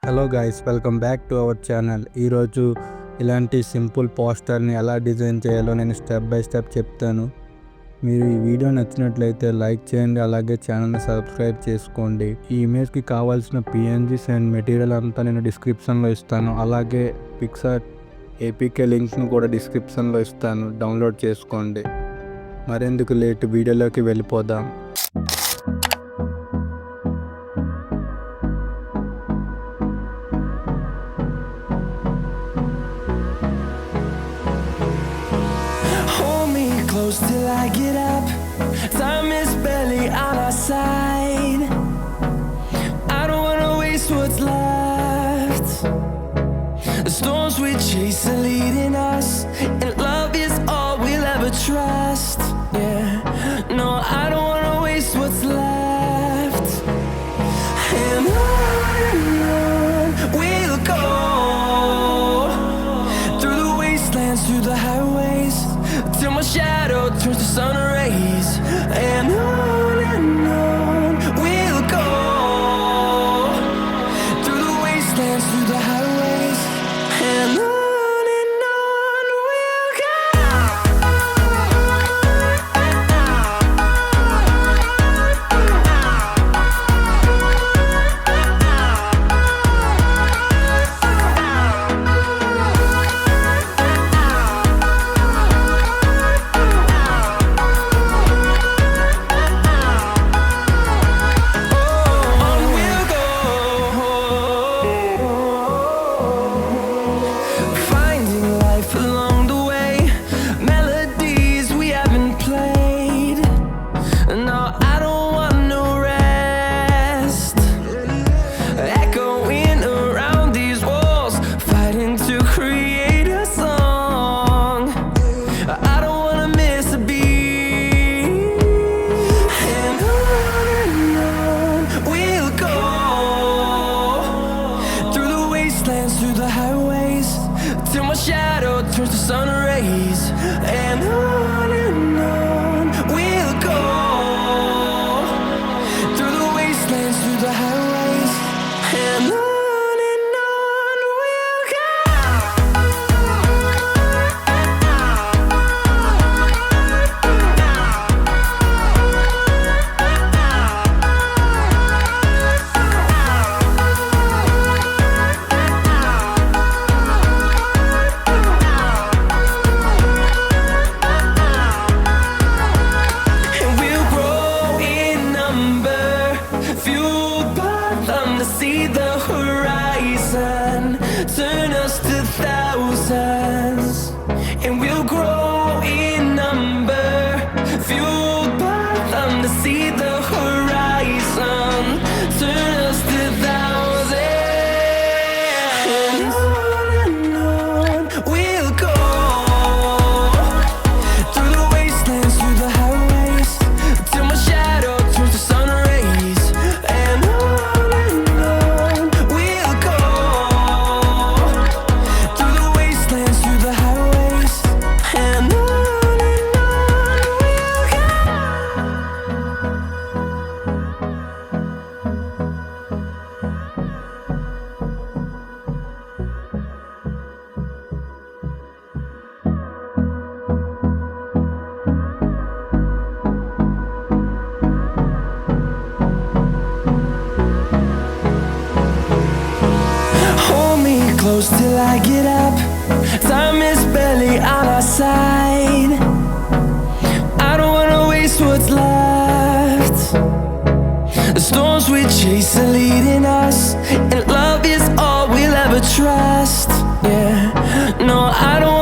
Hello guys, welcome back to our channel. ఈరోజు ఇలాంటి simple పోస్టర్ని ఎలా డిజైన్ చేయాలో నేను స్టెప్ బై స్టెప్ చెప్తాను. మీరు ఈ వీడియో నచ్చినట్లయితే లైక్ చేయండి, అలాగే ఛానల్ని సబ్స్క్రైబ్ చేసుకోండి. ఈ ఇమేజ్కి కావాల్సిన పిఎన్జీస్ అండ్ మెటీరియల్ అంతా నేను డిస్క్రిప్షన్లో ఇస్తాను. అలాగే PicsArt ఏపీకే లింక్ను కూడా డిస్క్రిప్షన్లో ఇస్తాను, డౌన్లోడ్ చేసుకోండి. మరెందుకు లేట్, వీడియోలోకి వెళ్ళిపోదాం. Till I get up, time is barely on our side. I don't wanna waste what's left. The storms we chase are leading us, and love is all we'll ever trust. Yeah, no, I don't wanna waste what's left. And on we'll go, through the wastelands, through the highways, till my shadow turns to sun rays. And on we'll go, through the wastelands, through the highways. And on we'll go. Through the highways, till my shadow turns to sun rays. And on we'll go, through the wastelands, through the highways. And on we'll go. See the horizon, turn us to thousands, and we'll grow in number, fueled by them. To see the horizon, turn us to thousands, and on we'll go, through the wastelands, through the highways, till my shadow turns to sun rays. And close till I get up, time is barely on our side. I don't wanna waste what's left. The storms we chase are leading us, and love is all we'll ever trust. Yeah, no, I don't